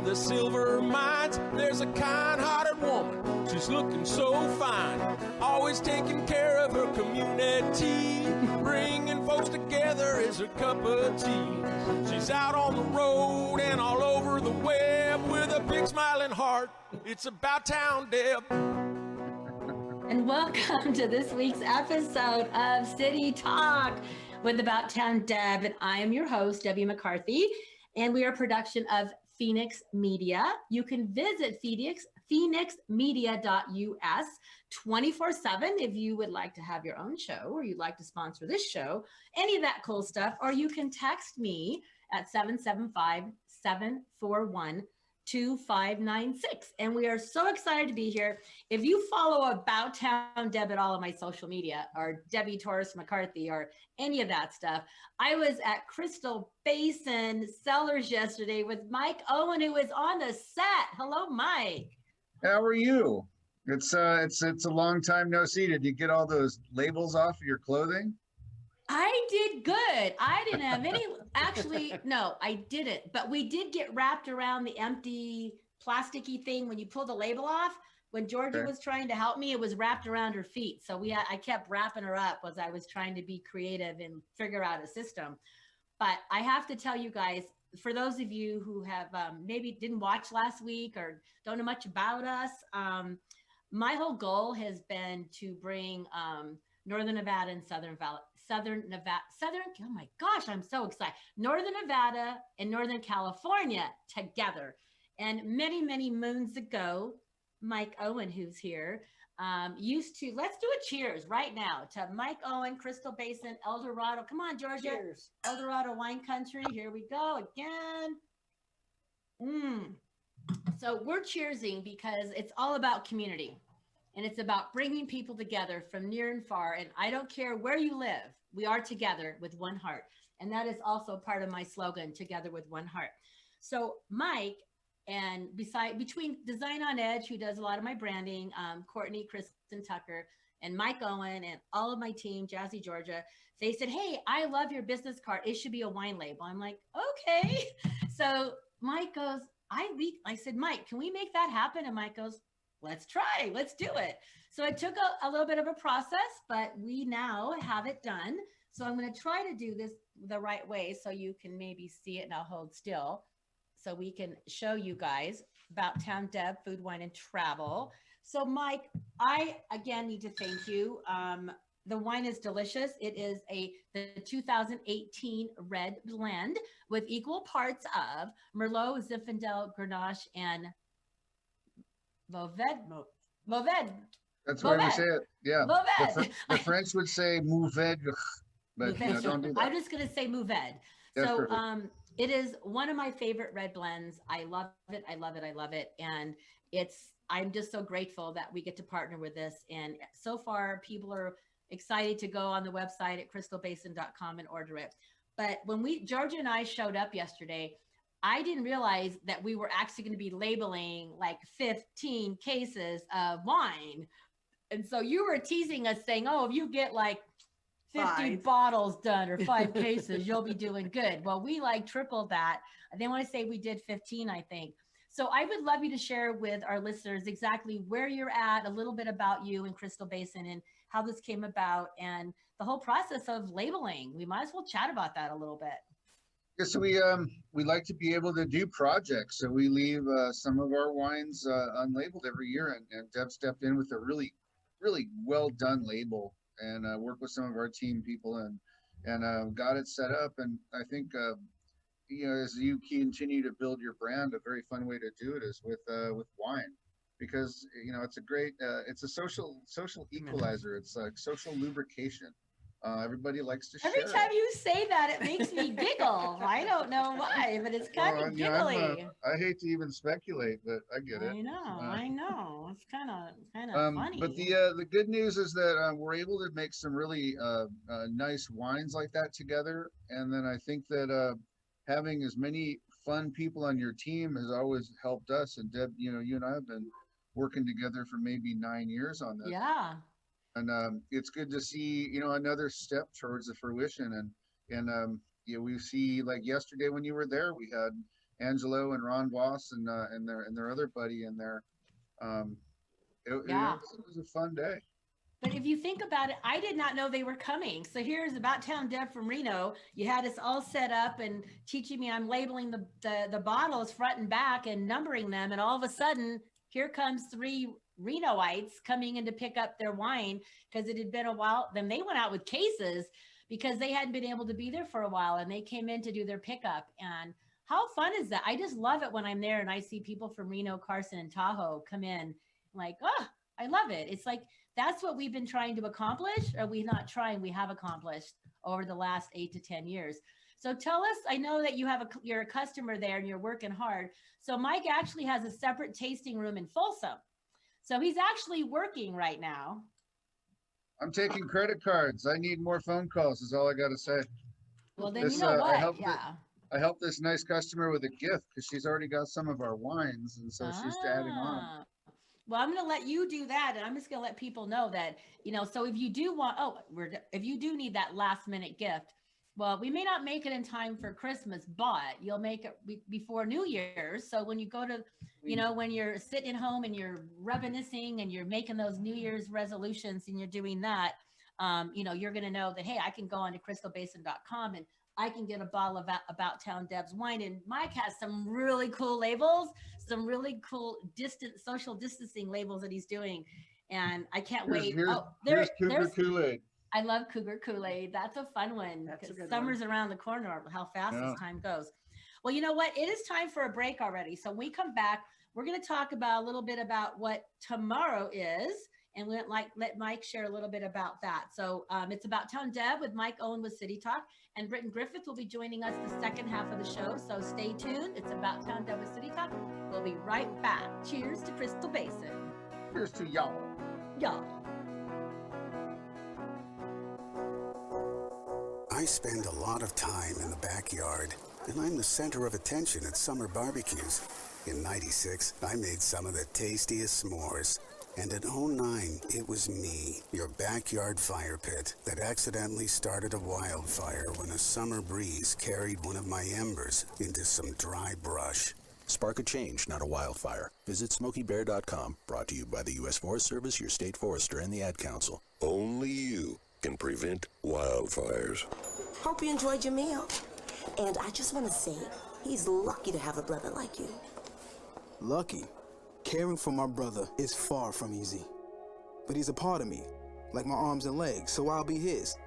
the silver mines. There's a kind-hearted woman, she's looking so fine, always taking care of her community, bringing folks together is her cup of tea. She's out on the road and all over the web with a big smiling heart. It's About Town Deb. And welcome to this week's episode of City Talk with About Town Deb. And I am your host, Debbie McCarthy, and we are a production of Fenix Media. You can visit phoenixmedia.us 24/7 if you would like to have your own show or you'd like to sponsor this show, any of that cool stuff. Or you can text me at 775-741-2596. And we are so excited to be here. If you follow About Town Deb at all of my social media, or Debbie Torres McCarthy, or any of that stuff, I was at Crystal Basin Cellars yesterday with Mike Owen, who was on the set. Hello, Mike. How are you? It's a long time no see. Did you get all those labels off of your clothing? I did good. I didn't have any, actually, no, I didn't. But we did get wrapped around the empty plasticky thing when you pull the label off. When Georgia was trying to help me, it was wrapped around her feet. So I kept wrapping her up as I was trying to be creative and figure out a system. But I have to tell you guys, for those of you who have maybe didn't watch last week or don't know much about us, my whole goal has been to bring Northern Nevada and Southern Nevada, oh my gosh, I'm so excited. Northern Nevada and Northern California together. And many, many moons ago, Mike Owen, who's here, used to, let's do a cheers right now to Mike Owen, Crystal Basin, El Dorado. Come on, Georgia. Cheers. El Dorado wine country. Here we go again. So we're cheersing because it's all about community. And it's about bringing people together from near and far. And I don't care where you live, we are together with one heart. And that is also part of my slogan, together with one heart. So Mike, and between Design on Edge, who does a lot of my branding, Courtney, Kristen Tucker, and Mike Owen, and all of my team, Jazzy Georgia, they said, hey, I love your business card. It should be a wine label. I'm like, okay. So Mike goes, I said, Mike, can we make that happen? And Mike goes, let's try, let's do it. So it took a little bit of a process, but we now have it done. So I'm going to try to do this the right way so you can maybe see it, and I'll hold still so we can show you guys About Town Deb, Food, Wine, and Travel. So Mike, I again need to thank you. The wine is delicious. It is the 2018 red blend with equal parts of Merlot, Zinfandel, Grenache, and Mourvèdre. That's why we say it. Yeah. Mourvèdre. The French would say Mourvèdre, but don't do that. I'm just going to say Mourvèdre. So it is one of my favorite red blends. I love it. I love it. I love it. And I'm just so grateful that we get to partner with this. And so far, people are excited to go on the website at crystalbasin.com and order it. But when Georgia and I showed up yesterday, I didn't realize that we were actually going to be labeling like 15 cases of wine. And so you were teasing us saying, oh, if you get like 50 bottles done or 5 cases, you'll be doing good. Well, we like tripled that. They want to say we did 15, I think. So I would love you to share with our listeners exactly where you're at, a little bit about you and Crystal Basin and how this came about and the whole process of labeling. We might as well chat about that a little bit. Yeah, so we like to be able to do projects. So we leave some of our wines unlabeled every year, and Deb stepped in with a really, really well done label and worked with some of our team people and got it set up. And I think as you continue to build your brand, a very fun way to do it is with wine, because it's a great it's a social equalizer. It's like social lubrication. Everybody likes to share. Every time you say that, it makes me giggle. I don't know why, but it's kind of giggly. I hate to even speculate, but I get it. I know. It's kind of funny. But the good news is that we're able to make some really nice wines like that together. And then I think that having as many fun people on your team has always helped us. And Deb, you and I have been working together for maybe 9 years on this. Yeah. And it's good to see, another step towards the fruition. And we see, like yesterday when you were there, we had Angelo and Ron Voss and their other buddy in there. Yeah. It was a fun day. But if you think about it, I did not know they were coming. So here's About Town Deb from Reno. You had us all set up and teaching me. I'm labeling the bottles front and back and numbering them. And all of a sudden, here comes 3 Renoites coming in to pick up their wine because it had been a while. Then they went out with cases because they hadn't been able to be there for a while. And they came in to do their pickup. And how fun is that? I just love it when I'm there and I see people from Reno, Carson, and Tahoe come in. Like, oh, I love it. It's like, that's what we've been trying to accomplish. Or we not trying, we have accomplished over the last 8 to 10 years. So tell us, I know that you're a customer there and you're working hard. So Mike actually has a separate tasting room in Folsom. So he's actually working right now. I'm taking credit cards. I need more phone calls is all I got to say. Well, then you know what? I helped this nice customer with a gift because she's already got some of our wines. And so she's adding on. Well, I'm going to let you do that. And I'm just going to let people know that, so if you do want, if you do need that last minute gift, well, we may not make it in time for Christmas, but you'll make it before New Year's. So when you go to, when you're sitting at home and you're reminiscing and you're making those New Year's resolutions and you're doing that, you're going to know that, hey, I can go on to crystalbasin.com and I can get a bottle of About Town Deb's wine. And Mike has some really cool labels, some really cool social distancing labels that he's doing. And I can't wait. There's Cougar Kool-Aid. I love Cougar Kool-Aid. That's a fun one because summer's around the corner. How fast this time goes. Well, you know what? It is time for a break already. So when we come back, we're going to talk about a little bit about what tomorrow is. And we'll let Mike share a little bit about that. So it's About Town Deb with Mike Owen with City Talk. And Britton Griffith will be joining us the second half of the show. So stay tuned. It's About Town Deb with City Talk. We'll be right back. Cheers to Crystal Basin. Cheers to y'all. Y'all. I spend a lot of time in the backyard, and I'm the center of attention at summer barbecues. In '96, I made some of the tastiest s'mores. And in '09, it was me, your backyard fire pit, that accidentally started a wildfire when a summer breeze carried one of my embers into some dry brush. Spark a change, not a wildfire. Visit SmokeyBear.com, brought to you by the U.S. Forest Service, your state forester, and the Ad Council. Only you can prevent wildfires. Hope you enjoyed your meal. And I just want to say, he's lucky to have a brother like you. Lucky? Caring for my brother is far from easy. But he's a part of me, like my arms and legs, so I'll be his.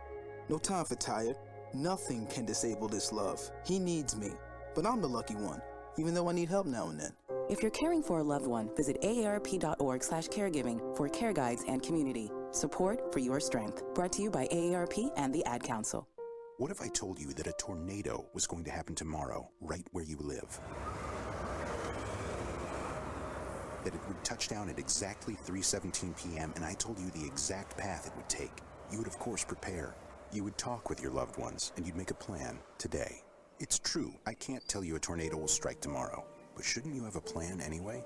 No time for tired. Nothing can disable this love. He needs me, but I'm the lucky one, even though I need help now and then. If you're caring for a loved one, visit aarp.org/caregiving for care guides and community. Support for your strength. Brought to you by AARP and the Ad Council. What if I told you that a tornado was going to happen tomorrow, right where you live? That it would touch down at exactly 3:17 p.m. and I told you the exact path it would take. You would, of course, prepare. You would talk with your loved ones, and you'd make a plan today. It's true, I can't tell you a tornado will strike tomorrow, but shouldn't you have a plan anyway?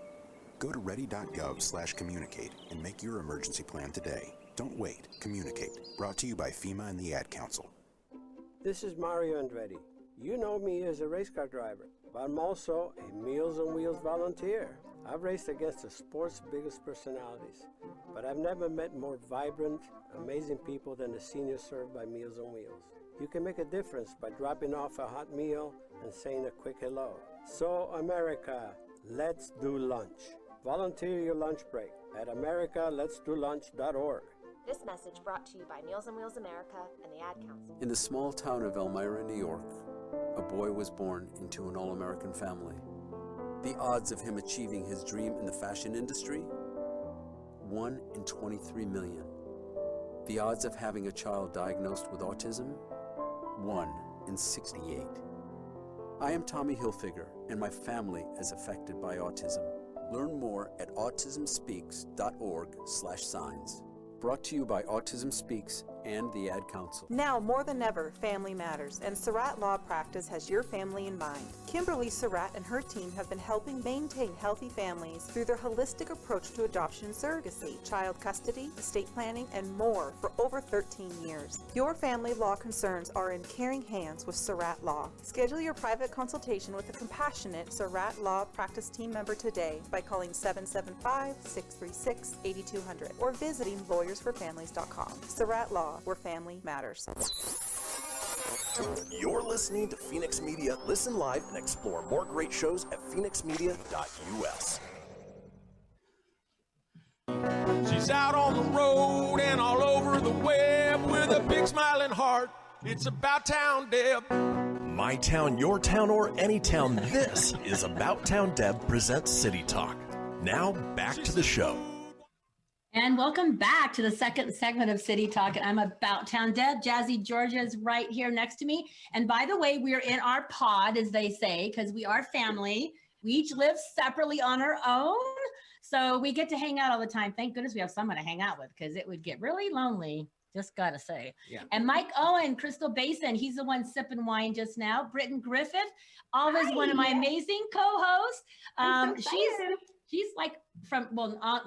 Go to ready.gov/communicate and make your emergency plan today. Don't wait, communicate. Brought to you by FEMA and the Ad Council. This is Mario Andretti. You know me as a race car driver, but I'm also a Meals on Wheels volunteer. I've raced against the sport's biggest personalities, but I've never met more vibrant, amazing people than the seniors served by Meals on Wheels. You can make a difference by dropping off a hot meal and saying a quick hello. So, America, let's do lunch. Volunteer your lunch break at americaletsdolunch.org. This message brought to you by Meals on Wheels America and the Ad Council. In the small town of Elmira, New York, a boy was born into an all-American family. The odds of him achieving his dream in the fashion industry? 1 in 23 million. The odds of having a child diagnosed with autism? 1 in 68. I am Tommy Hilfiger, and my family is affected by autism. Learn more at autismspeaks.org/signs. Brought to you by Autism Speaks and the Ad Council. Now more than ever, family matters, and Surratt Law Practice has your family in mind. Kimberly Surratt and her team have been helping maintain healthy families through their holistic approach to adoption and surrogacy, child custody, estate planning, and more for over 13 years. Your family law concerns are in caring hands with Surratt Law. Schedule your private consultation with a compassionate Surratt Law Practice team member today by calling 775-636-8200 or visiting lawyersforfamilies.com. Surratt Law, where family matters. You're listening to Fenix Media. Listen live and explore more great shows at phoenixmedia.us. She's out on the road and all over the web with a big smiling heart. It's About Town Deb. My town, your town, or any town, this is About Town Deb presents City Talk. Now, back to the show. And welcome back to the second segment of City Talk. I'm About Town Deb. Jazzy Georgia is right here next to me. And by the way, we're in our pod, as they say, because we are family. We each live separately on our own. So we get to hang out all the time. Thank goodness we have someone to hang out with, because it would get really lonely. Just gotta say. Yeah. And Mike Owen, Crystal Basin, he's the one sipping wine just now. Britton Griffith, always one of my amazing co-hosts. She's like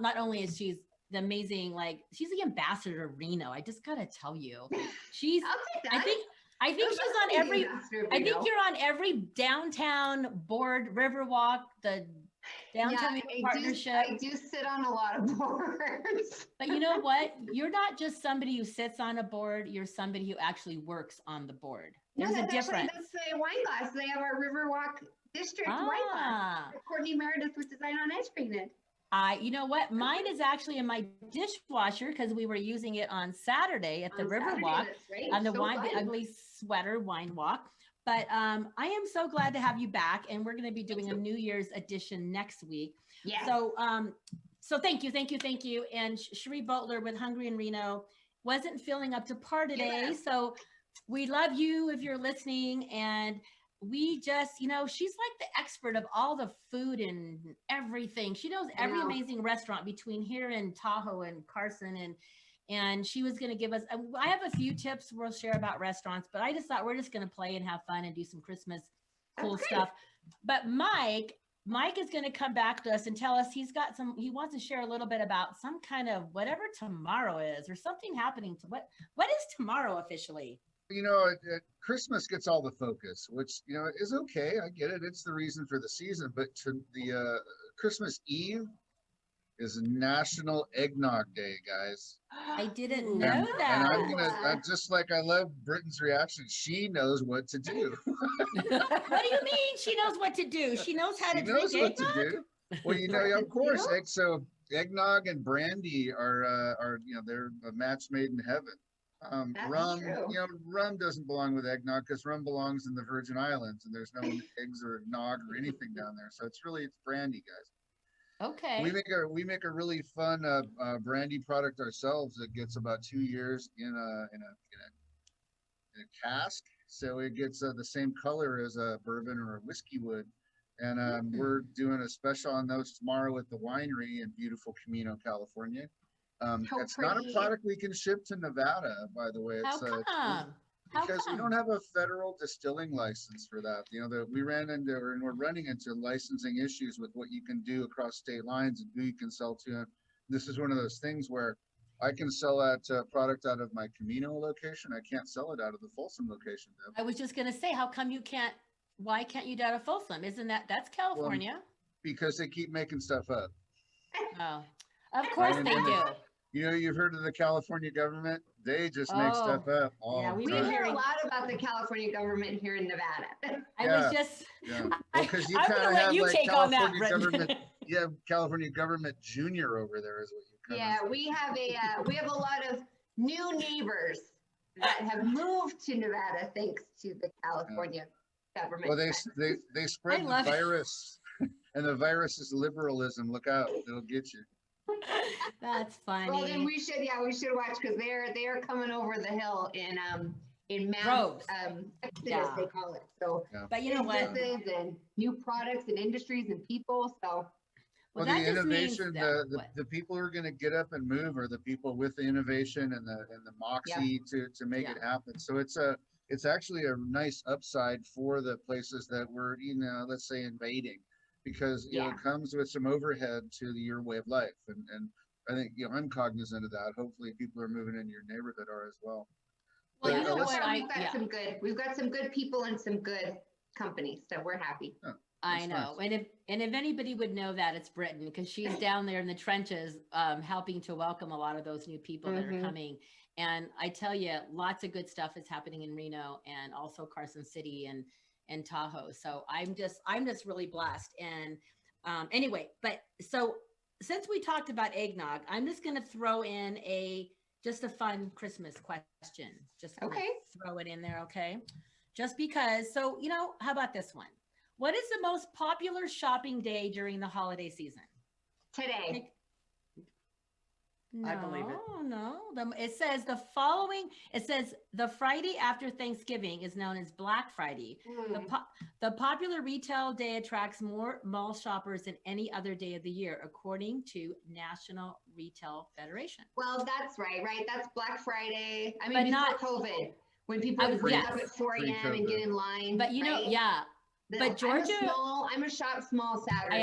not only is she's the amazing, like she's the ambassador of Reno. I just gotta tell you, I think she's on every. I think you're on every downtown board, Riverwalk, the downtown partnership. I do sit on a lot of boards. But you know what? You're not just somebody who sits on a board. You're somebody who actually works on the board. There's a difference. That's the wine glass. They have our Riverwalk District wine glass that Courtney Meredith was designed on edge painted. You know what? Mine is actually in my dishwasher because we were using it on Saturday at the Riverwalk on the the ugly sweater wine walk. But I am so glad to have you back, and we're going to be doing a New Year's edition next week. Yes. So thank you. And Cherie Butler with Hungry in Reno wasn't feeling up to par today, so we love you if you're listening. And we just, she's like the expert of all the food and everything. She knows every amazing restaurant between here and Tahoe and Carson, and she was going to give us, I have a few tips we'll share about restaurants, but I just thought we're just going to play and have fun and do some Christmas cool stuff. But Mike is going to come back to us and tell us he wants to share a little bit about some kind of whatever tomorrow is, or something happening to what is tomorrow officially? Christmas gets all the focus, which, is okay. I get it. It's the reason for the season. But the Christmas Eve is National Eggnog Day, guys. I didn't know that. And I'm just like, I love Britton's reaction. She knows what to do. What do you mean she knows what to do? She knows how to drink eggnog? Well, of course. So eggnog and brandy are they're a match made in heaven. Rum, rum doesn't belong with eggnog because rum belongs in the Virgin Islands, and there's no eggs or nog or anything down there. So it's brandy, guys. Okay. We make a really fun brandy product ourselves that gets about 2 years in a cask, so it gets the same color as a bourbon or a whiskey would. And we're doing a special on those tomorrow at the winery in beautiful Camino, California. It's not a product we can ship to Nevada, by the way. How come? Because we don't have a federal distilling license for that. We're running into licensing issues with what you can do across state lines and who you can sell to. This is one of those things where I can sell that product out of my Camino location. I can't sell it out of the Folsom location, Deb. I was just going to say, how come you can't? Why can't you do it out of Folsom? Isn't that's California? Because they keep making stuff up. Oh, of course they do. You've heard of the California government. They just make stuff up all the time. We hear a lot about the California government here in Nevada. Because you kind of have like California government. You have California government junior over there, is what you kind of. We have a lot of new neighbors that have moved to Nevada thanks to the California government. Well, they spread the virus, and the virus is liberalism. Look out, it'll get you. That's funny. Well, then we should watch, because they are coming over the hill in Mount Exodus, they call it. So, but you know what? And new products and industries and people. So, Well, that the just means innovation, that, the people who are going to get up and move are the people with the innovation and the moxie to make it happen. So it's actually a nice upside for the places that we're, let's say invading, because it comes with some overhead to your way of life. And I think, I'm cognizant of that. Hopefully people are moving in your neighborhood are as well. Well, But, you know let's- what? We've got some good people and some good companies, so we're happy. I know. nice. And if anybody would know that, it's Britton, because she's down there in the trenches, helping to welcome a lot of those new people that are coming. And I tell you, lots of good stuff is happening in Reno and also Carson City and Tahoe. So I'm just really blessed. And anyway, but so since we talked about eggnog, I'm just going to throw in just a fun Christmas question. Just throw it in there. Okay. Just because. So, how about this one? What is the most popular shopping day during the holiday season? Today. No, I believe it. No. It says the Friday after Thanksgiving is known as Black Friday. The popular retail day attracts more mall shoppers than any other day of the year, according to National Retail Federation. Well, that's right? That's Black Friday. I But mean, before not- COVID, when people would wake up at 4 a.m. and Pre-COVID. get in line. But but Georgia, I'm a shop small Saturday.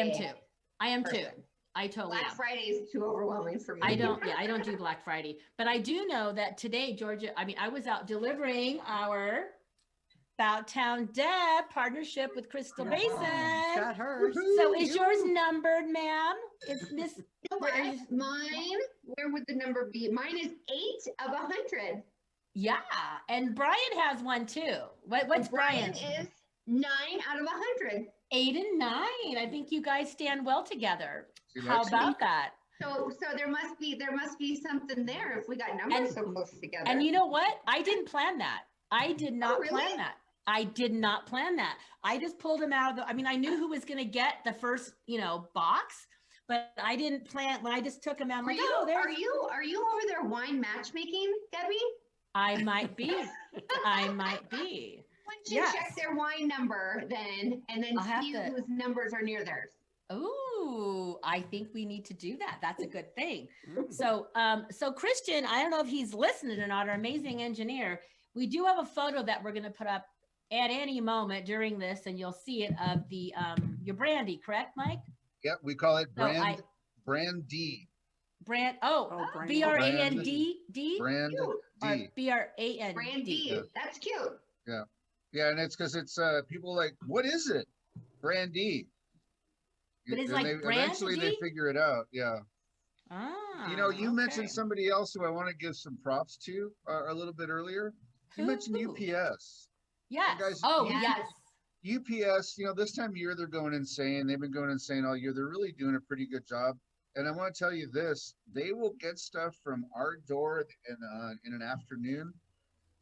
I am too. person. I totally Black am. Friday is too overwhelming for me. I don't do Black Friday, but I do know that today, Georgia, I was out delivering our About Town Deb partnership with Crystal Basin. Got hers. So is yours numbered, ma'am? It's Miss. You know what? Mine, where would the number be? Mine is 8 of 100. Yeah, and Brian has one too. What's Brian Brian's? is 9 out of 100. 8 and 9. I think you guys stand well together. See, How that's- about that? So there must be something there if we got numbers so close together. And you know what? I didn't plan that. I did not really? plan that. I did not plan that. I just pulled him out of I knew who was going to get the first, box, but I didn't plan. When I just took him out, I'm like, oh, there's. Are you over there wine matchmaking, Debbie? I might be. I might be. Why don't you check their wine number then, and then see whose numbers are near theirs? Ooh, I think we need to do that. That's a good thing. So Christian, I don't know if he's listening or not, our amazing engineer. We do have a photo that we're going to put up at any moment during this, and you'll see it of the your brandy, correct, Mike? Yeah, we call it So brand D. Brand Brand. BRAND Brand or D. BRAND. Brand D. That's cute. Yeah. Yeah, and it's because it's people like, what is it? Brand D. But it's And like they, brand eventually D? they figure it out. Yeah. Ah, You mentioned somebody else who I want to give some props to a little bit earlier. You mentioned UPS. Yes. Guys, yes. UPS, this time of year, they're going insane. They've been going insane all year. They're really doing a pretty good job. And I want to tell you this, they will get stuff from our door in an afternoon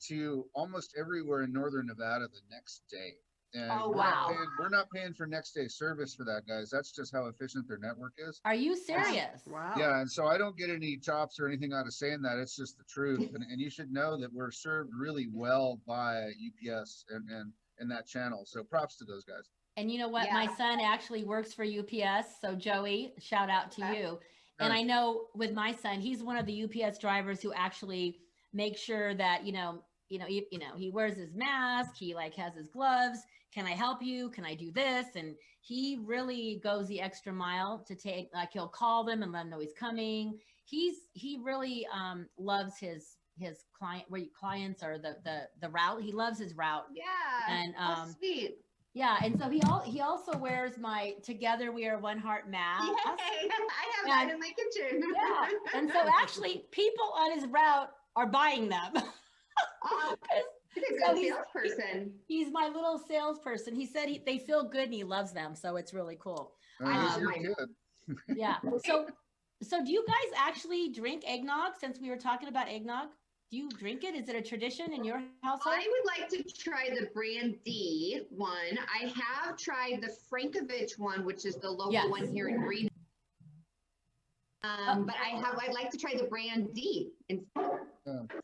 to almost everywhere in Northern Nevada the next day. And Oh, wow. we're not paying for next day service for that, guys. That's just how efficient their network is. Are you serious? Wow. Yeah, and so I don't get any chops or anything out of saying that. It's just the truth. And you should know that we're served really well by UPS and that channel. So props to those guys. And you know what? Yeah. My son actually works for UPS. So Joey, shout out to you. And Nice. I know with my son, he's one of the UPS drivers who actually makes sure that, he wears his mask. He has his gloves. Can I help you? Can I do this? And he really goes the extra mile to take, he'll call them and let them know he's coming. He really loves his clients or the route. He loves his route. Yeah. And sweet. yeah, and so he also wears my "Together We Are One Heart" mask. Yay! I have that in my kitchen. Yeah, and so actually, people on his route are buying them. Oh, he's a So good he's- salesperson. He's my little salesperson. He said they feel good and he loves them, so it's really cool. He's your kid. Yeah. So do you guys actually drink eggnog? Since we were talking about eggnog, do you drink it? Is it a tradition in your household? I would like to try the Brand D one. I have tried the Frankovich one, which is the local one here in Green. But I'd like to try the Brand D instead.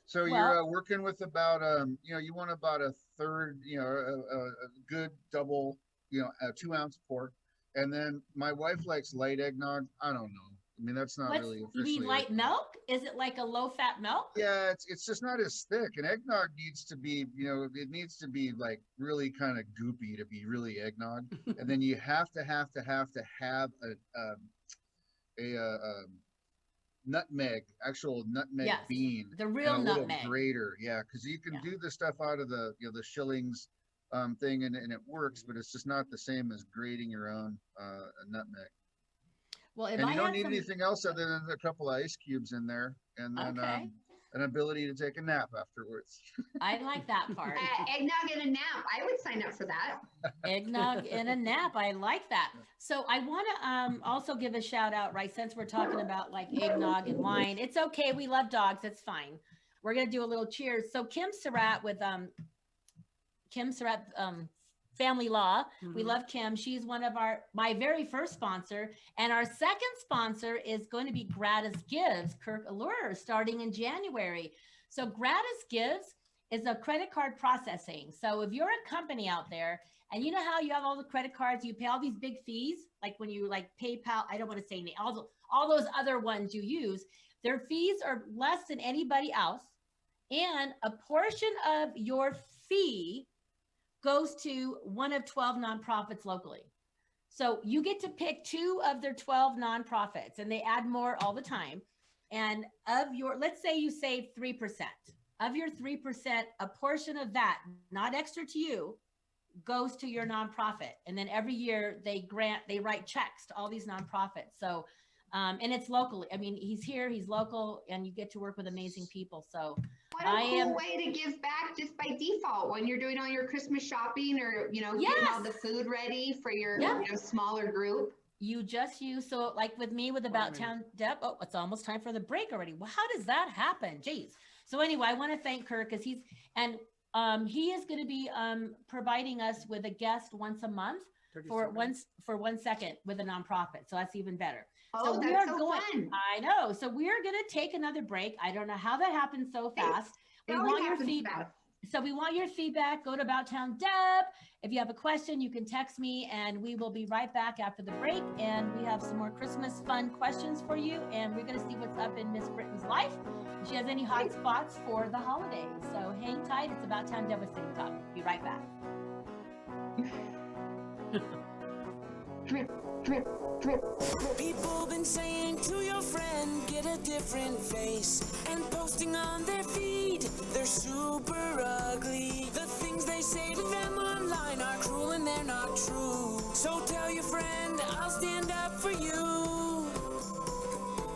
So you're working with about you want about a third, a good double, a 2 ounce pork. And then my wife likes light eggnog. I don't know. I mean, that's not really You officially. mean light milk? Is it like a low-fat milk? Yeah, it's just not as thick. And eggnog needs to be, it needs to be like really kind of goopy to be really eggnog. And then you have to have a nutmeg, actual nutmeg bean, the real and a nutmeg little grater. Yeah, because you can do the stuff out of the the shillings thing, and it works, but it's just not the same as grating your own nutmeg. Well, if And I you don't had need some... anything else other than a couple of ice cubes in there, and then an ability to take a nap afterwards. I like that part. Eggnog and a nap. I would sign up for that. Eggnog and a nap. I like that. So I want to also give a shout out, right? Since we're talking about like eggnog and wine, it's okay. We love dogs. It's fine. We're going to do a little cheers. So Kim Surratt with Kim Surratt Family Law. We love Kim. She's one of my very first sponsor. And our second sponsor is going to be Gratis Gives, Kirk Allure, starting in January. So Gratis Gives is a credit card processing. So if you're a company out there and you know how you have all the credit cards, you pay all these big fees, like when you like PayPal, I don't want to say name, all those other ones you use, their fees are less than anybody else. And a portion of your fee goes to one of 12 nonprofits locally. So you get to pick 2 of their 12 nonprofits, and they add more all the time. And of your, let's say you save 3%. Of your 3%, a portion of that, not extra to you, goes to your nonprofit. And then every year they write checks to all these nonprofits. So, and it's locally. I mean, he's here, he's local, and you get to work with amazing people. So what a cool way to give back just by default when you're doing all your Christmas shopping or, getting all the food ready for your smaller group. You just use, so like with me with About Town Deb, it's almost time for the break already. Well, how does that happen? Jeez. So anyway, I want to thank Kirk because he is going to be providing us with a guest once a month for 1 second with a nonprofit. So that's even better. Oh, that's so fun. I know. So we're going to take another break. I don't know how that happened so fast. We want your feedback. So we want your feedback. Go to About Town Deb. If you have a question, you can text me, and we will be right back after the break. And we have some more Christmas fun questions for you. And we're going to see what's up in Miss Britton's life. If she has any hot spots for the holidays. So hang tight. It's About Town Deb with City Talk. Be right back. Drip, drip, drip. People been saying to your friend, get a different face, and posting on their feed, they're super ugly. The things they say to them online are cruel and they're not true. So tell your friend, I'll stand up for you.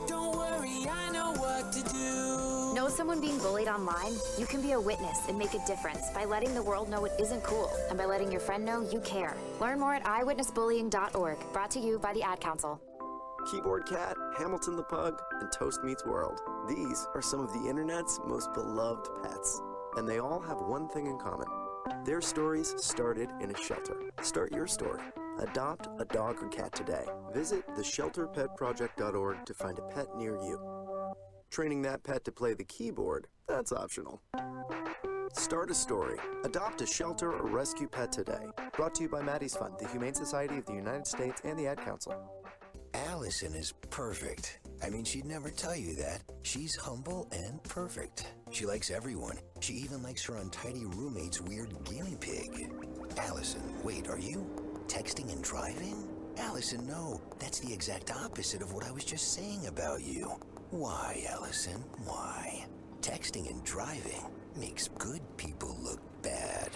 Don't worry, I know what to do. Know someone being bullied online? You can be a witness and make a difference by letting the world know it isn't cool and by letting your friend know you care. Learn more at eyewitnessbullying.org. Brought to you by the Ad Council. Keyboard Cat, Hamilton the Pug, and Toast Meets World. These are some of the internet's most beloved pets, and they all have one thing in common. Their stories started in a shelter. Start your story. Adopt a dog or cat today. Visit theshelterpetproject.org to find a pet near you. Training that pet to play the keyboard, that's optional. Start a story. Adopt a shelter or rescue pet today. Brought to you by Maddie's Fund, the Humane Society of the United States, and the Ad Council. Allison is perfect. I mean, she'd never tell you that. She's humble and perfect. She likes everyone. She even likes her untidy roommate's weird guinea pig. Allison, wait, are you texting and driving? Allison, no. That's the exact opposite of what I was just saying about you. Why, Allison? Why? Texting and driving makes good people look bad.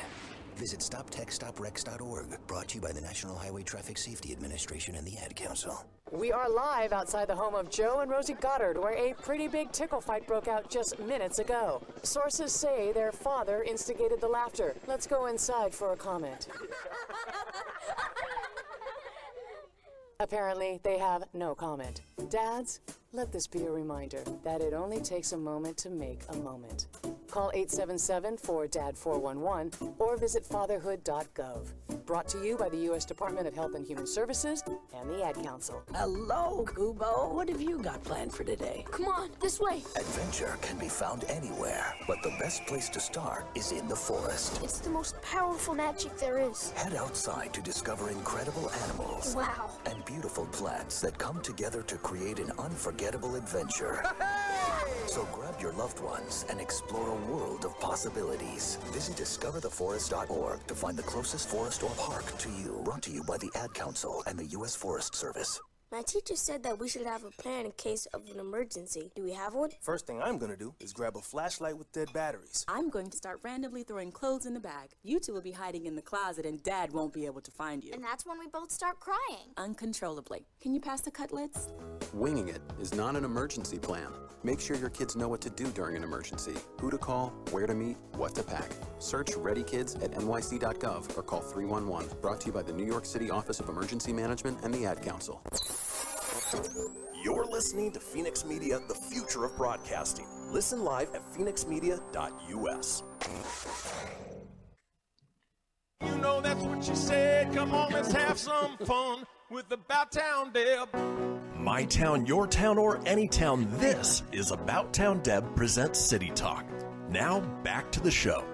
Visit StopTextStopWrecks.org. Brought to you by the National Highway Traffic Safety Administration and the Ad Council. We are live outside the home of Joe and Rosie Goddard, where a pretty big tickle fight broke out just minutes ago. Sources say their father instigated the laughter. Let's go inside for a comment. Apparently, they have no comment. Dads, let this be a reminder that it only takes a moment to make a moment. Call 877-4DAD-411 or visit fatherhood.gov. Brought to you by the U.S. Department of Health and Human Services and the Ad Council. Hello, Kubo. What have you got planned for today? Come on, this way. Adventure can be found anywhere, but the best place to start is in the forest. It's the most powerful magic there is. Head outside to discover incredible animals. Wow. And beautiful plants that come together to create an unforgettable adventure. So grab your loved ones and explore a world of possibilities. Visit discovertheforest.org to find the closest forest or park to you. Brought to you by the Ad Council and the U.S. Forest Service. My teacher said that we should have a plan in case of an emergency. Do we have one? First thing I'm gonna do is grab a flashlight with dead batteries. I'm going to start randomly throwing clothes in the bag. You two will be hiding in the closet and Dad won't be able to find you. And that's when we both start crying. Uncontrollably. Can you pass the cutlets? Winging it is not an emergency plan. Make sure your kids know what to do during an emergency, who to call, where to meet, what to pack. Search Ready Kids at nyc.gov or call 311. Brought to you by the New York City Office of Emergency Management and the Ad Council. You're listening to Fenix Media, the future of broadcasting. Listen live at fenixmedia.us. You know that's what she said. Come on, let's have some fun with About Town Deb. My town, your town, or any town, this is About Town Deb presents City Talk. Now, back to the show.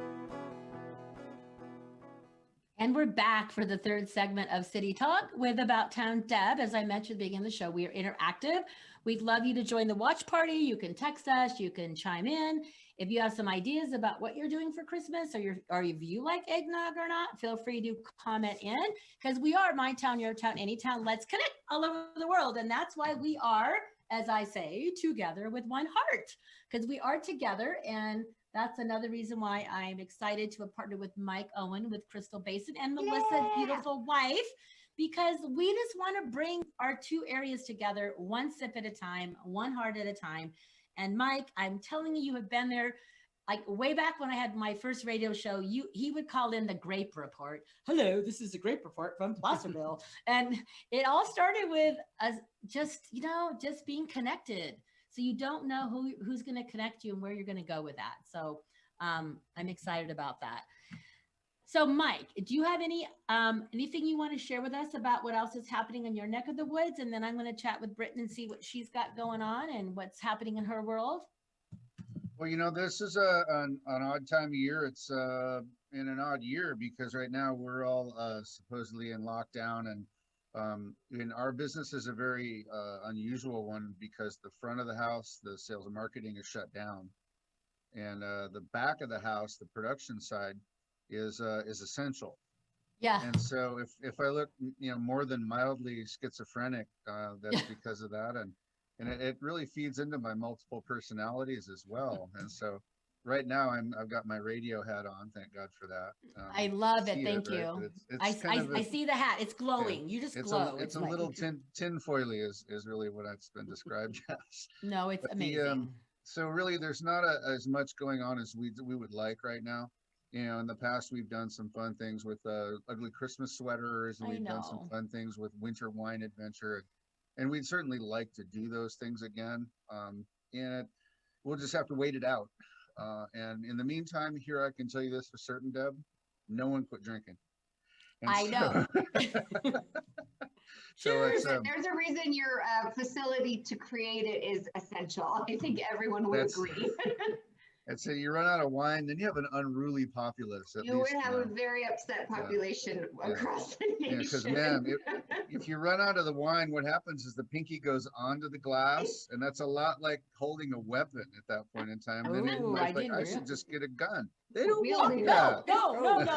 And we're back for the third segment of City Talk with About Town Deb. As I mentioned at the beginning of the show, we are interactive. We'd love you to join the watch party. You can text us, you can chime in. If you have some ideas about what you're doing for Christmas or if you like eggnog or not, feel free to comment in, because we are my town, your town, any town. Let's connect all over the world. And that's why we are, as I say, together with one heart, because we are together. And that's another reason why I'm excited to have partnered with Mike Owen with Crystal Basin and Melissa's beautiful wife, because we just want to bring our two areas together, one sip at a time, one heart at a time. And Mike, I'm telling you, you have been there. Like way back when I had my first radio show, he would call in the grape report. Hello, this is the grape report from Placerville. And it all started with us just being connected. So you don't know who's going to connect you and where you're going to go with that. So I'm excited about that. So Mike, do you have anything you want to share with us about what else is happening in your neck of the woods? And then I'm going to chat with Britton and see what she's got going on and what's happening in her world. Well, this is an odd time of year. It's in an odd year because right now we're all supposedly in lockdown, and in our business is a very unusual one because the front of the house, the sales and marketing, is shut down, and the back of the house, the production side, is essential. Yeah. And so if I look, more than mildly schizophrenic, that's because of that, and it really feeds into my multiple personalities as well. And so right now I've got my radio hat on. Thank God for that. I love it. Thank you. Right? I see the hat. It's glowing. You just glow. It's a little tin foily is really what it's been described as. No, it's amazing. So really there's not as much going on as we would like right now. In the past, we've done some fun things with ugly Christmas sweaters, and we've done some fun things with winter wine adventure. And we'd certainly like to do those things again. And we'll just have to wait it out. And in the meantime, here I can tell you this for certain, Deb, no one quit drinking. And I know. There's a reason your facility to create it is essential. I think everyone would agree. And so you run out of wine, then you have an unruly populace. You would have a very upset population across the nation. Because man, if you run out of the wine, what happens is the pinky goes onto the glass, and that's a lot like holding a weapon at that point in time. And then I should just get a gun. They don't want that. No guns.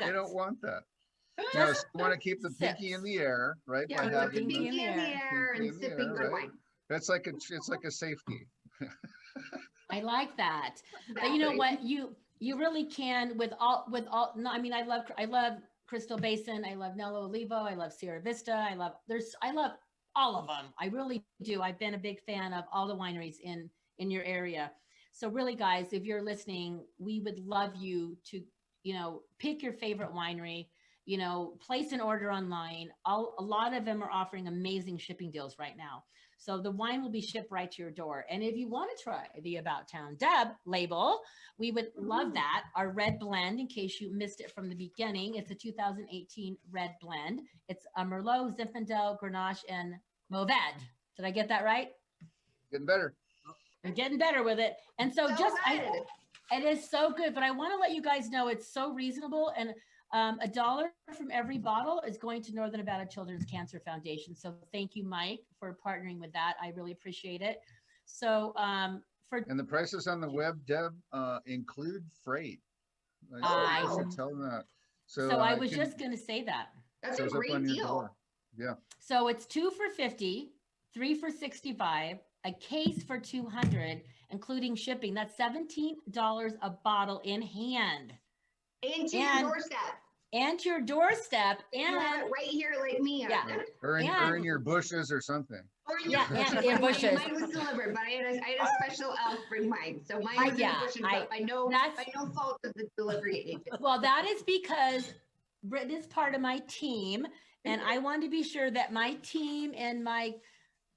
They don't want that. You want to keep the pinky in the air, right? Yeah, the pinky in the air and sipping good wine. It's like a safety. I like that. But you know what? You really can with all. No, I mean, I love Crystal Basin. I love Nello Olivo. I love Sierra Vista. I love all of them. I really do. I've been a big fan of all the wineries in your area. So really, guys, if you're listening, we would love you to, pick your favorite winery, place an order online. A lot of them are offering amazing shipping deals right now. So the wine will be shipped right to your door. And if you want to try the About Town Deb label, we would love that. Our red blend, in case you missed it from the beginning, it's a 2018 red blend. It's a Merlot, Zinfandel, Grenache, and Mourvedre. Did I get that right? Getting better. I'm getting better with it. And so it is so good, but I want to let you guys know it's so reasonable, and $1 from every bottle is going to Northern Nevada Children's Cancer Foundation. So thank you, Mike, for partnering with that. I really appreciate it. So and the prices on the web, Deb, include freight. I should tell them that. So I was just going to say that. That's a great deal. Yeah. So it's 2 for $50, 3 for $65, a case for $200, including shipping. That's $17 a bottle in hand. And to your doorstep. And to your doorstep. And you have it right here like me. Yeah. Or in your bushes or something. Or in your bushes. Mine was delivered, but I had a special elf bring mine. So mine was in the bushes, but by no fault of the delivery agent. Well, that is because Britton is part of my team, and I want to be sure that my team and my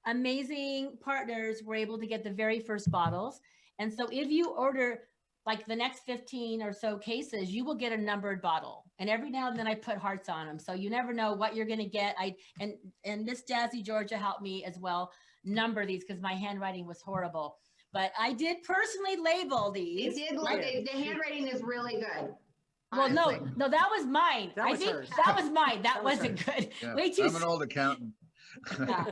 amazing partners were able to get the very first bottles. And so if you order like the next 15 or so cases, you will get a numbered bottle. And every now and then I put hearts on them. So you never know what you're going to get. And Miss Jazzy Georgia helped me as well number these because my handwriting was horrible. But I did personally label these. It did. The handwriting is really good. Well, no, that was mine. I think that was mine. That wasn't good. Yeah, Way too. I'm an old accountant. Yeah.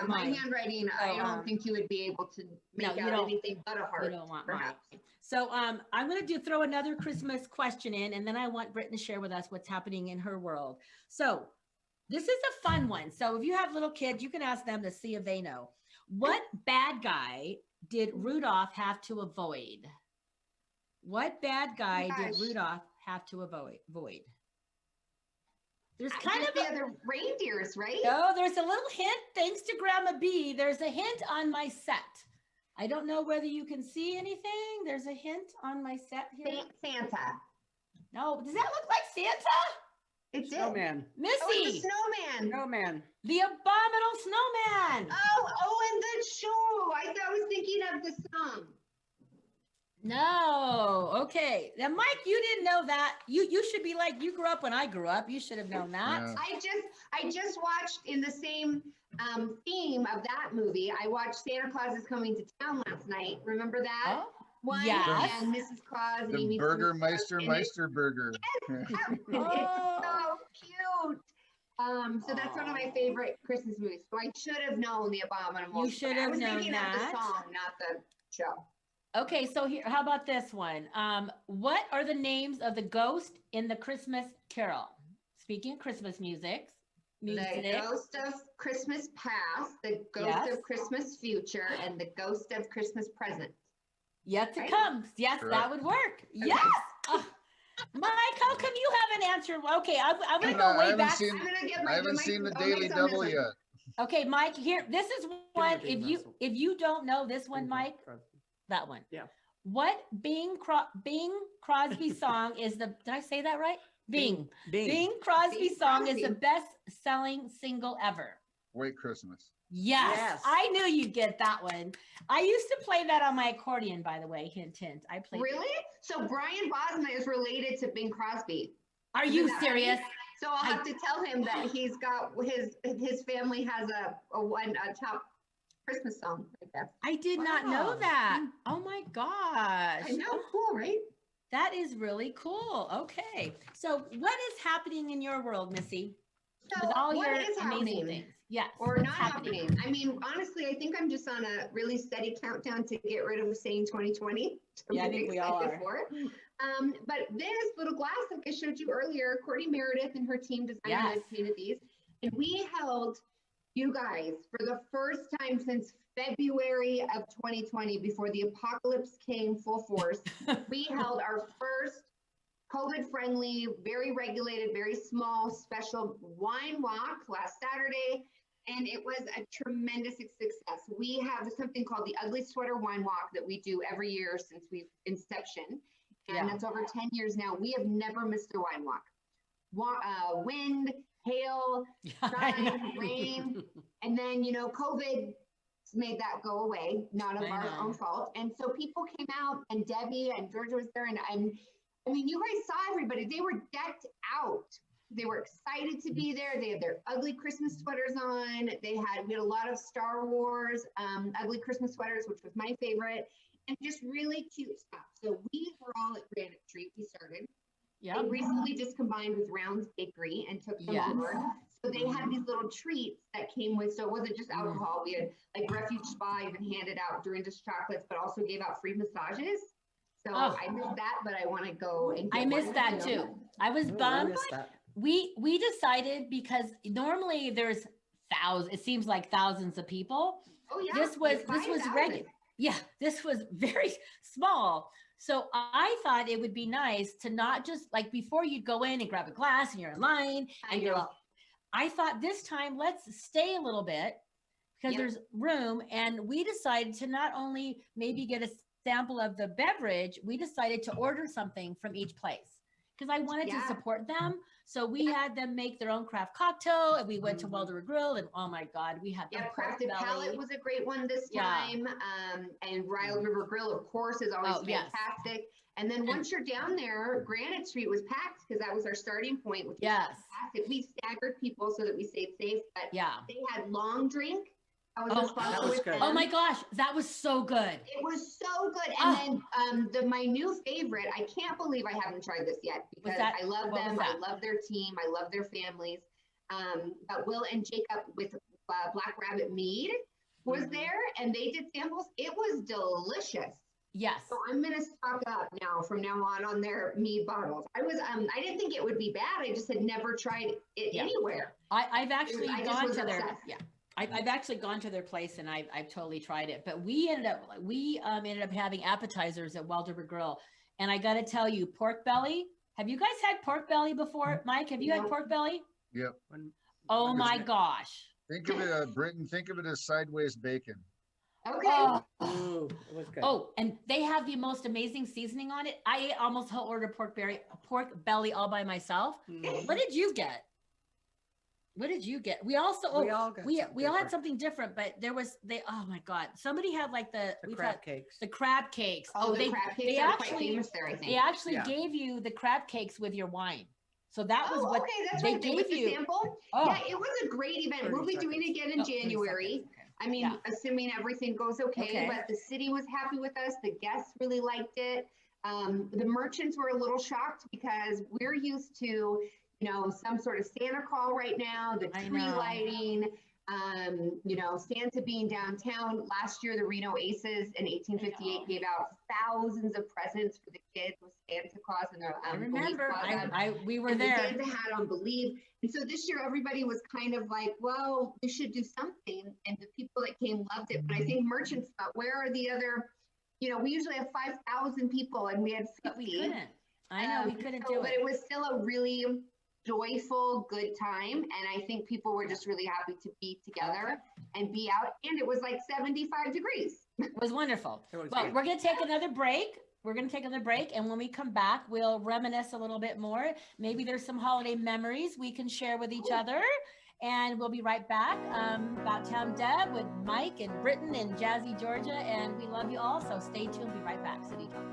My handwriting, I don't think you would be able to make out anything but a heart. You don't want mine. So I'm going to throw another Christmas question in, and then I want Britton to share with us what's happening in her world. So this is a fun one. So if you have little kids, you can ask them to see if they know. What bad guy did Rudolph have to avoid? What bad guy did Rudolph have to avoid? There's kind of the other reindeers, right? No, there's a little hint. Thanks to Grandma B, there's a hint on my set. I don't know whether you can see anything. There's a hint on my set here. Santa. No, does that look like Santa? It's Snowman. Missy. Oh, it's a snowman. Snowman. The abominable snowman. Oh, Owen the shoe. I was thinking of the song. No. Okay. Now, Mike, you didn't know that. You should be like, you grew up when I grew up. You should have known that. Yeah. I just watched in the same theme of that movie. I watched Santa Claus is Coming to Town last night. Remember that? Oh, one? yes. And Mrs. Claus. The Burgermeister Burger. Yes, it's so cute. So that's one of my favorite Christmas movies. So I should have known the abominable. You should have known that. I was thinking of the song, not the show. Okay, so here, how about this one? What are the names of the ghost in the Christmas Carol? Speaking of Christmas music. The Ghost of Christmas Past, the Ghost of Christmas Future, and the Ghost of Christmas Present. Yet to come. Yes, Correct. that would work. Yes. Mike, how come you haven't answered? Okay, I'm going to go way back. I haven't seen the Daily Double yet. Okay, Mike, here, this is one. If you don't know this one, Mike, that one. Yeah. What Bing Crosby song is the, did I say that right? Bing Crosby song is the best-selling single ever. White Christmas. Yes, I knew you'd get that one. I used to play that on my accordion, by the way. Hint, hint. I played. Really? So Brian Bosma is related to Bing Crosby. Are you serious? So I'll have to tell him that he's got his family has a top Christmas song like that. I did not know that. Oh my gosh. I know, cool, right? That is really cool. Okay. So what is happening in your world, Missy? So with all what your is amazing happening? things. Yes. Or not happening. I mean, honestly, I think I'm just on a really steady countdown to get rid of saying 2020. Yeah, I think we all are. But this little glass, like I showed you earlier, Courtney Meredith and her team designed and painted these. And we held, you guys, for the first time since February of 2020, before the apocalypse came full force, we held our first COVID-friendly, very regulated, very small, special wine walk last Saturday, and it was a tremendous success. We have something called the Ugly Sweater Wine Walk that we do every year since we've inception, and that's over 10 years now. We have never missed a wine walk. wind, hail, sun, rain. And then, COVID made that go away, not of our own fault. And so people came out, and Debbie and Georgia was there. And I mean, you guys saw everybody. They were decked out. They were excited to be there. They had their ugly Christmas sweaters on. We had a lot of Star Wars ugly Christmas sweaters, which was my favorite, and just really cute stuff. So we were all at Granite Street. We started. Yeah. They recently just combined with Rounds Bakery and took them over. So they had these little treats that came with, so it wasn't just alcohol. We had like Refuge Spa even handed out Dorinda's chocolates, but also gave out free massages. So I missed that, but I want to go and get I missed that too. I was bummed. We decided, because normally there's thousands, it seems like thousands of people. Oh yeah. This was regular. Yeah, this was very small. So I thought it would be nice to not just like before you go in and grab a glass and you're in line and I thought this time let's stay a little bit because there's room. And we decided to not only maybe get a sample of the beverage, we decided to order something from each place because I wanted to support them. So we had them make their own craft cocktail, and we went to Welder Grill, and oh my God, we had Crafted Palate was a great one this time. And Riley River Grill, of course, is always fantastic. And then once you're down there, Granite Street was packed because that was our starting point, which was fantastic. We staggered people so that we stayed safe, but they had long drink. I was responsible with them. Oh my gosh, that was so good. It was so good. And then my new favorite, I can't believe I haven't tried this yet because I love them. I love their team. I love their families. But Will and Jacob with Black Rabbit Mead was there, and they did samples. It was delicious. Yes. So I'm gonna stock up now from now on their Mead bottles. I didn't think it would be bad. I just had never tried it anywhere. I've actually gone to their I've actually gone to their place and I've totally tried it. But we ended up having appetizers at Welder Grill, and I got to tell you, pork belly. Have you guys had pork belly before, Mike? Have you had pork belly? Yep. Oh my gosh. Think of it, Britton. Think of it as sideways bacon. Okay. Oh, it was good. Oh, and they have the most amazing seasoning on it. I ate almost whole order pork belly all by myself. What did you get? What did you get? We also we all had something different, but there was oh my God, somebody had like the crab cakes. The crab cakes. Oh, the crab cakes they are actually quite famous there, I think. They actually gave you the crab cakes with your wine. So that was what that's they right. gave you. The sample. Yeah, it was a great event. We'll be doing it again in January. I mean, assuming everything goes okay, but the city was happy with us. The guests really liked it. The merchants were a little shocked because we're used to, some sort of Santa crawl right now, the tree lighting, Santa being downtown. Last year, the Reno Aces in 1858 gave out thousands of presents for the kids with Santa Claus and their I remember. We were and there. The Santa hat on Believe. And so this year, everybody was kind of like, well, we should do something. And the people that came loved it. But I think merchants thought, where are the other, we usually have 5,000 people and we had 50. But we couldn't. I know, we couldn't do it. But it was still a really joyful, good time. And I think people were just really happy to be together and be out. And it was like 75 degrees. It was wonderful. Well, we're going to take another break. And when we come back, we'll reminisce a little bit more. Maybe there's some holiday memories we can share with each other. And we'll be right back. About Town Deb with Mike and Britton and Jazzy Georgia. And we love you all. So stay tuned. We'll be right back. City Talk.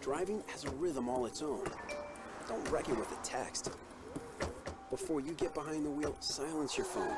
Driving has a rhythm all its own. Don't wreck it with a text. Before you get behind the wheel, silence your phone.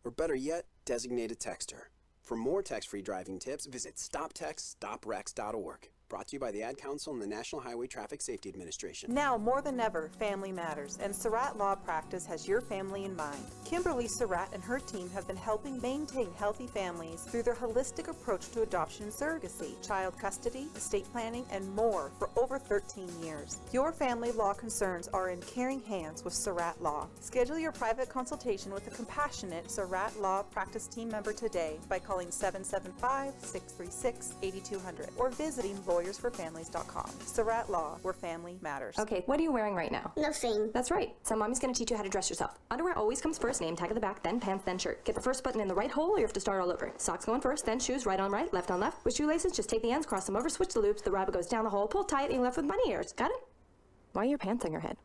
Or better yet, designate a texter. For more text-free driving tips, visit stoptextstoprex.org. Brought to you by the Ad Council and the National Highway Traffic Safety Administration. Now more than ever, family matters, and Surratt Law Practice has your family in mind. Kimberly Surratt and her team have been helping maintain healthy families through their holistic approach to adoption and surrogacy, child custody, estate planning, and more for over 13 years. Your family law concerns are in caring hands with Surratt Law. Schedule your private consultation with a compassionate Surratt Law Practice team member today by calling 775-636-8200 or visiting lawyersforfamilies.com. Surratt Law, where family matters. Okay, what are you wearing right now? Nothing. That's right. So mommy's gonna teach you how to dress yourself. Underwear always comes first, name tag at the back, then pants, then shirt. Get the first button in the right hole or you have to start all over. Socks going first, then shoes, right on right, left on left. With shoelaces, just take the ends, cross them over, switch the loops, the rabbit goes down the hole, pull tight, and you're left with bunny ears. Got it? Why are your pants on your head?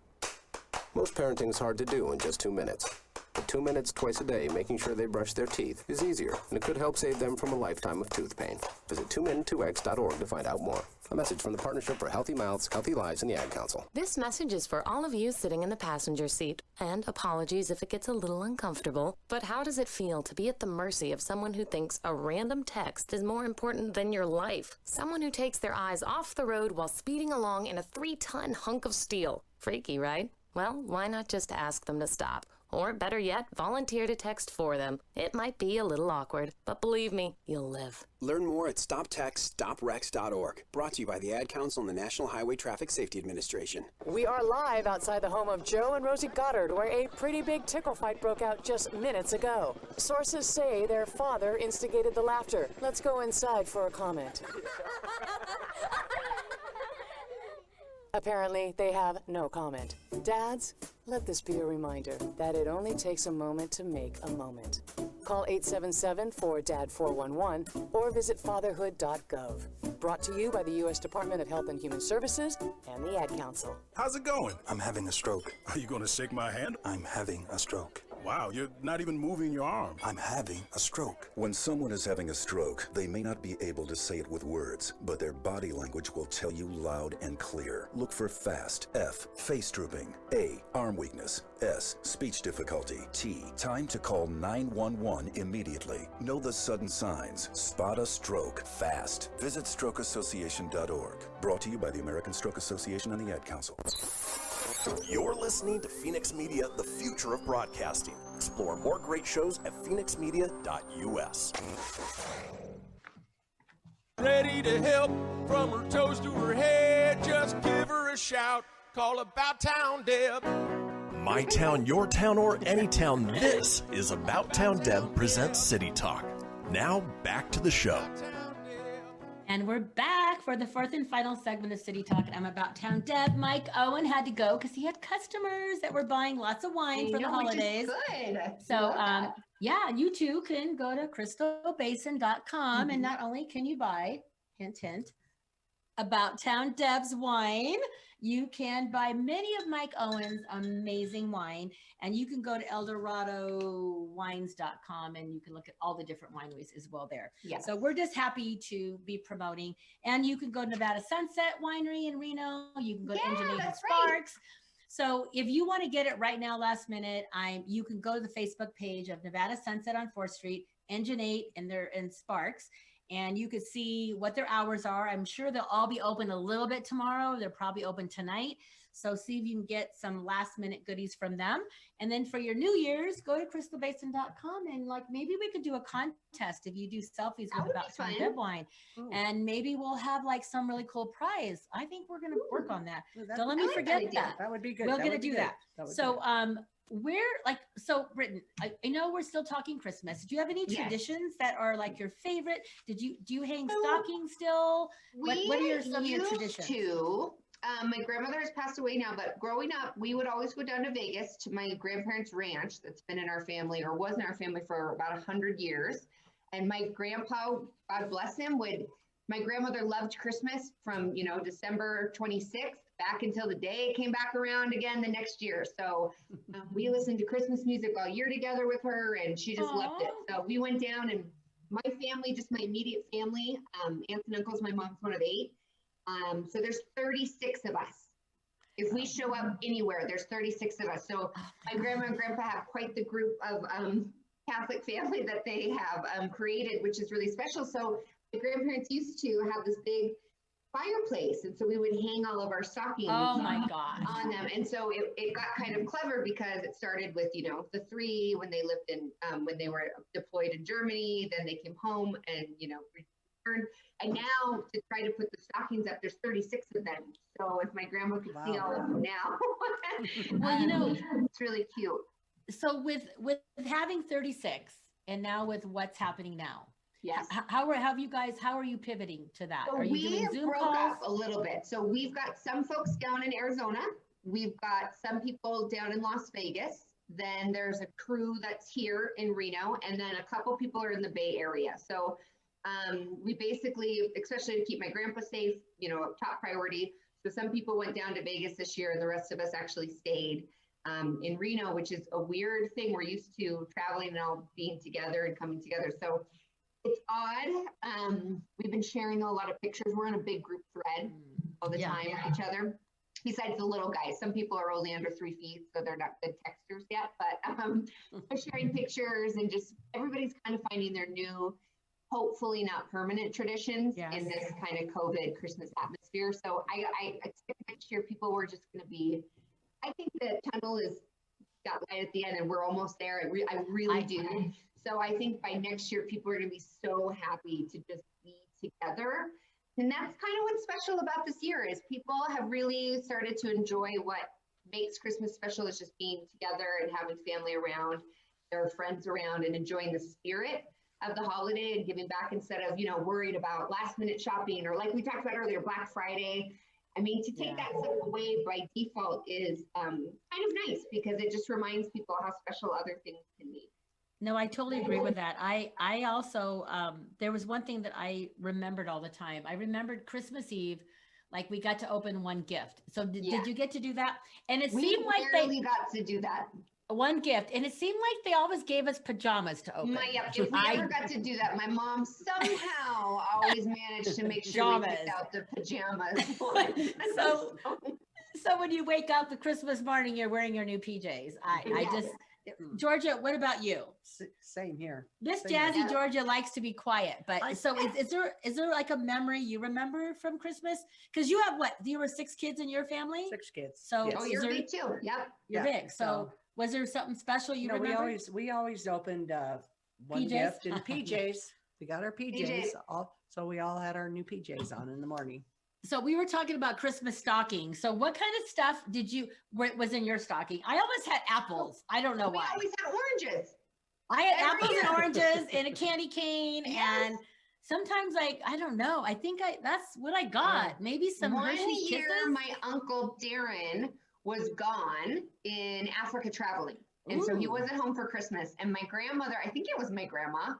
Most parenting is hard to do in just 2 minutes. But 2 minutes twice a day making sure they brush their teeth is easier, and it could help save them from a lifetime of tooth pain. Visit 2min2x.org to find out more. A message from the Partnership for Healthy Mouths, Healthy Lives, and the Ad Council. This message is for all of you sitting in the passenger seat. And apologies if it gets a little uncomfortable, but how does it feel to be at the mercy of someone who thinks a random text is more important than your life? Someone who takes their eyes off the road while speeding along in a 3-ton hunk of steel. Freaky, right? Well, why not just ask them to stop? Or better yet, volunteer to text for them. It might be a little awkward, but believe me, you'll live. Learn more at stoptextstoprex.org. Brought to you by the Ad Council and the National Highway Traffic Safety Administration. We are live outside the home of Joe and Rosie Goddard, where a pretty big tickle fight broke out just minutes ago. Sources say their father instigated the laughter. Let's go inside for a comment. Apparently, they have no comment. Dads, let this be a reminder that it only takes a moment to make a moment. Call 877-4DAD-411 or visit fatherhood.gov. Brought to you by the U.S. Department of Health and Human Services and the Ad Council. How's it going? I'm having a stroke. Are you going to shake my hand? I'm having a stroke. Wow, you're not even moving your arm. I'm having a stroke. When someone is having a stroke, they may not be able to say it with words, but their body language will tell you loud and clear. Look for FAST. F, face drooping. A, arm weakness. S, speech difficulty. T, time to call 911 immediately. Know the sudden signs. Spot a stroke fast. Visit strokeassociation.org. Brought to you by the American Stroke Association and the Ad Council. You're listening to Fenix Media, the future of broadcasting. Explore more great shows at fenixmedia.us. Ready to help from her toes to her head. Just give her a shout. Call About Town Deb. My town, your town, or any town, this is About Town Deb presents City Talk. Now back to the show. And we're back for the fourth and final segment of City Talk. I'm About Town Deb. Mike Owen had to go because he had customers that were buying lots of wine for the holidays. Good. So, yeah, you too can go to crystalbasin.com and not only can you buy, hint, hint, About Town Deb's wine, you can buy many of Mike Owen's amazing wine, and you can go to eldoradowines.com and you can look at all the different wineries as well there. Yes. So we're just happy to be promoting, and you can go to Nevada Sunset Winery in Reno. You can go to Engineering Sparks. Right. So if you want to get it right now, last minute, you can go to the Facebook page of Nevada Sunset on 4th Street, Engine 8, and they're in Sparks. And you could see what their hours are. I'm sure they'll all be open a little bit tomorrow. They're probably open tonight. So see if you can get some last minute goodies from them. And then for your New Year's, go to crystalbasin.com and maybe we could do a contest if you do selfies with About Town Deb wine. Ooh. And maybe we'll have some really cool prize. I think we're going to work on that. Don't let me forget that. That would be good. We're going to do that. So, so Britton, I know we're still talking Christmas. Do you have any traditions that are your favorite? Do you hang stockings still? What are some of your traditions? My grandmother has passed away now, but growing up, we would always go down to Vegas to my grandparents' ranch that's been in our family or was in our family for about 100 years. And my grandpa, God bless him, my grandmother loved Christmas from, December 26th back until the day it came back around again the next year. So we listened to Christmas music all year together with her, and she just loved it. So we went down, and my family, just my immediate family, aunts and uncles, my mom's one of 8. So there's 36 of us. If we show up anywhere, there's 36 of us. So my grandma and grandpa have quite the group of Catholic family that they have created, which is really special. So my grandparents used to have this big fireplace, and so we would hang all of our stockings on them. And so it got kind of clever because it started with the 3 when they lived in when they were deployed in Germany, then they came home and returned, and now to try to put the stockings up, there's 36 of them. So if my grandma could see all of them now, well, it's really cute. So with having 36 and now with what's happening now, Yes. How are you pivoting to that? So are you doing Zoom broke calls? up a little bit. So we've got some folks down in Arizona. We've got some people down in Las Vegas. Then there's a crew that's here in Reno, and then a couple people are in the Bay Area. So we basically, especially to keep my grandpa safe, top priority. So some people went down to Vegas this year, and the rest of us actually stayed in Reno, which is a weird thing. We're used to traveling and all being together and coming together. So it's odd. We've been sharing a lot of pictures. We're in a big group thread all the time with each other. Besides the little guys, some people are only under 3 feet, so they're not good texters yet. But we're sharing pictures, and just everybody's kind of finding their new, hopefully not permanent traditions in this kind of COVID Christmas atmosphere. So I expect next year people were just going to be. I think the tunnel is got light at the end, and we're almost there. I really do. So I think by next year, people are going to be so happy to just be together. And that's kind of what's special about this year is people have really started to enjoy what makes Christmas special is just being together and having family around, their friends around, and enjoying the spirit of the holiday and giving back instead of, worried about last minute shopping or like we talked about earlier, Black Friday. I mean, to take that stuff away by default is kind of nice because it just reminds people how special other things can be. No, I totally agree with that. I also, there was one thing that I remembered all the time. I remembered Christmas Eve, like we got to open one gift. So did you get to do that? And it seemed like they got to do that. One gift. And it seemed like they always gave us pajamas to open. If we ever got to do that, my mom somehow always managed to make sure we picked out the pajamas. So when you wake up the Christmas morning, you're wearing your new PJs. Georgia, what about you? Same here. This jazzy Georgia likes to be quiet, but so is there like a memory you remember from Christmas? Because you have you were 6 kids in your family? 6 kids. So you're big too. Yep. You're big. So was there something special you remember? We always opened one gift in PJs. We got our PJs. So we all had our new PJs on in the morning. So we were talking about Christmas stocking. So what kind of stuff was in your stocking? I always had apples. I don't know why. We always had oranges. I had apples and oranges and a candy cane. And sometimes I don't know. I think that's what I got. Maybe some Hershey's Kisses. One year, my Uncle Darren was gone in Africa traveling. And so he wasn't home for Christmas. And my grandmother, I think it was my grandma,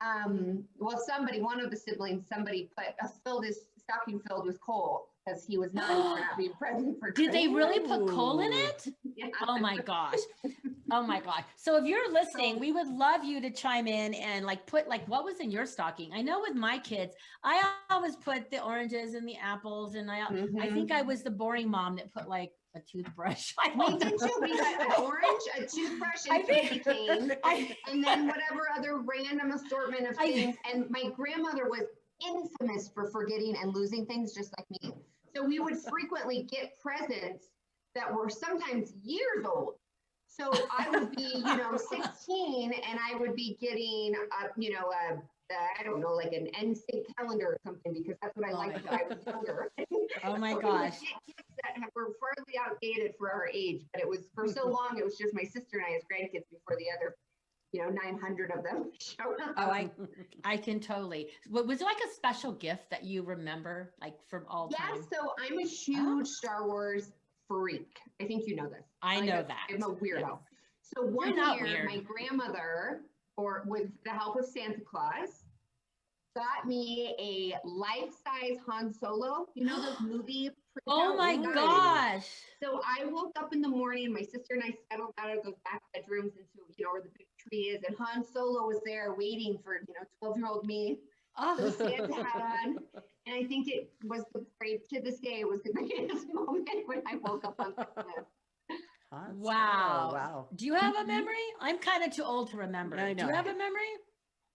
one of the siblings, filled his stocking filled with coal because he was not being present for Christmas. Did they really put coal in it? Yeah. Oh my gosh. Oh my gosh. So if you're listening, we would love you to chime in and put what was in your stocking? I know with my kids, I always put the oranges and the apples, and I think I was the boring mom that put a toothbrush. We did too. We got an orange, a toothbrush, and candy cane, and then whatever other random assortment of things. And my grandmother was infamous for forgetting and losing things just like me. So we would frequently get presents that were sometimes years old. So I would be, 16 and I would be getting, I don't know, like an NSYNC calendar or something because that's what I liked when I was younger. Oh my gosh. Gifts that were farly outdated for our age, but it was for so long, it was just my sister and I as grandkids before the other 900 of them showed up. Oh, I can totally. Was there a special gift that you remember from all time? Yeah, so I'm a huge Star Wars freak. I think you know this. I know that. I'm a weirdo. Yes. So one year, my grandmother, with the help of Santa Claus, got me a life-size Han Solo. You know those movie Oh my gosh. So I woke up in the morning, my sister and I settled out of those back bedrooms into, where the big tree is, and Han Solo was there waiting for, 12-year-old me. So Santa hat on. And I think it was to this day, it was the greatest moment when I woke up on Christmas. Wow. Oh, wow. Do you have a memory? I'm kind of too old to remember. I know. Do you have a memory?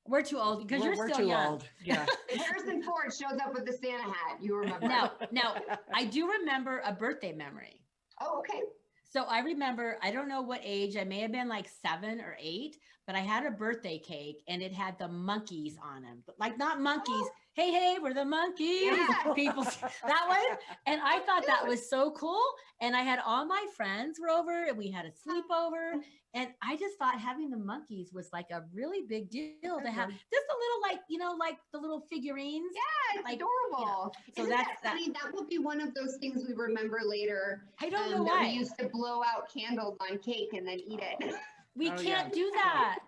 We're too old because you're still too young. Old. Yeah. Harrison Ford shows up with the Santa hat. You remember? No, I do remember a birthday memory. Oh, okay. So I remember, I don't know what age, I may have been 7 or 8, but I had a birthday cake and it had the monkeys on them. Not monkeys. hey, we're the monkeys. Yeah. People, that one. And I thought that was so cool. And I had all my friends were over and we had a sleepover. And I just thought having the monkeys was like a really big deal to have just a little, like, you know, like the little figurines. Yeah, it's like, adorable. So Isn't that's that funny? That will be one of those things we remember later. I don't know that why. we used to blow out candles on cake and then eat it. We can't do that.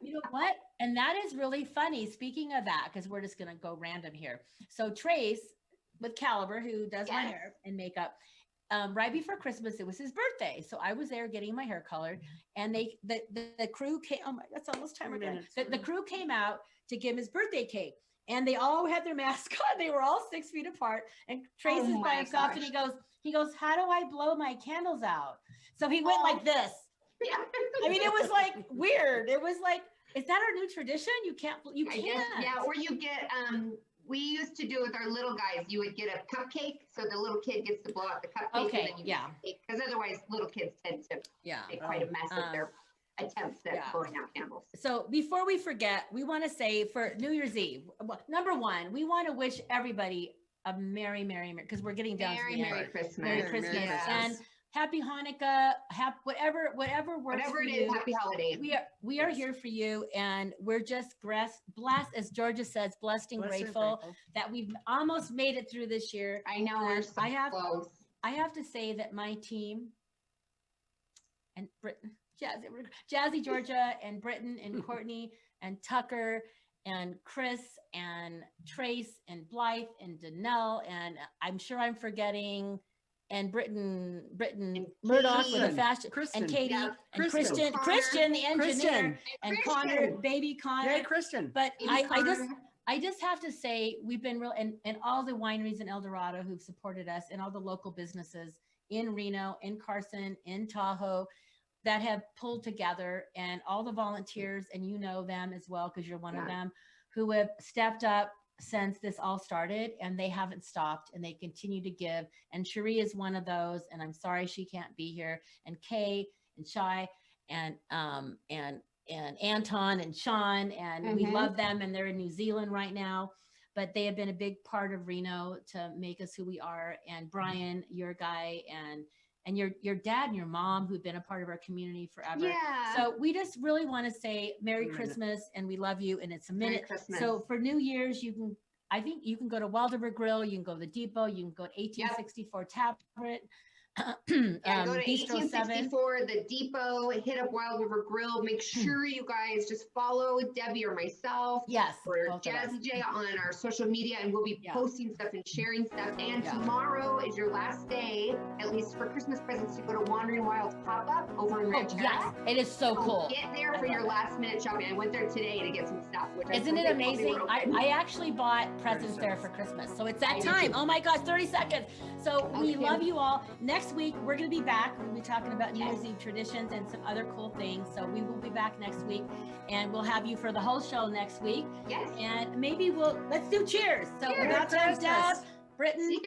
You know what? And that is really funny. Speaking of that, because we're just going to go random here. So Trace with Caliber, who does my hair and makeup, right before Christmas, it was his birthday. So I was there getting my hair colored, and the crew came. Oh my, that's almost time again. The crew came out to give him his birthday cake, and they all had their masks on. They were all 6 feet apart, and Trace is by himself, and he goes, how do I blow my candles out? So he went like this. Yeah. I mean, it was like weird. It was like, is that our new tradition? You can't. Yeah, or you get, we used to do with our little guys, you would get a cupcake. So the little kid gets to blow out the cupcake. Okay, and then you because otherwise little kids tend to make quite a mess of their attempts at blowing out candles. So before we forget, we want to say for New Year's Eve, number one, we want to wish everybody a Merry, because we're getting down to the end. Merry Christmas. Merry Christmas. And Happy Hanukkah, whatever works for it you. is, happy holidays. We are here for you, and we're just blessed, as Georgia says, blessed and grateful that we've almost made it through this year. I know, we're so close. I have to say that my team and Britton, Jazzy Georgia and Britton and Courtney and Tucker and Chris and Trace and Blythe and Danelle, and I'm sure I'm forgetting, and Britton Murdoch with a fashion, and Katie and Christian, the engineer, and Connor, baby Connor. Hey, Christian. But I just have to say, we've been real, and all the wineries in El Dorado who've supported us, and all the local businesses in Reno, in Carson, in Tahoe, that have pulled together, and all the volunteers, and you know them as well because you're one of them, who have stepped up since this all started, and they haven't stopped, and they continue to give. And Cherie is one of those, and I'm sorry she can't be here. And Kay and Shai and Anton and Sean, and we love them, and they're in New Zealand right now, but they have been a big part of Reno to make us who we are. And Brian, your guy, and your dad and your mom, who've been a part of our community forever. Yeah. So we just really want to say Merry Christmas, and we love you. And it's a minute. So for New Year's, I think you can go to Waldorf Grill, you can go to the Depot, you can go to 1864 Taproot. Go to Bistro 1864, the Depot, hit up Wild River Grill. Make sure you guys just follow Debbie or myself. Yes. Or Jazzy J on our social media, and we'll be posting stuff and sharing stuff. And tomorrow is your last day, at least for Christmas presents, to go to Wandering Wilds pop-up over in Ranchera. Yes, it is so cool. Get there for your last minute shopping. I went there today to get some stuff. Isn't it amazing? I actually bought presents there for Christmas. So it's that time. Oh my gosh, 30 seconds. So we love you all. Next week, we're going to be back. We're going to be talking about New Year's Eve traditions and some other cool things. So we will be back next week, and we'll have you for the whole show next week. Yes. And maybe let's do cheers. So About Town Deb, Britton,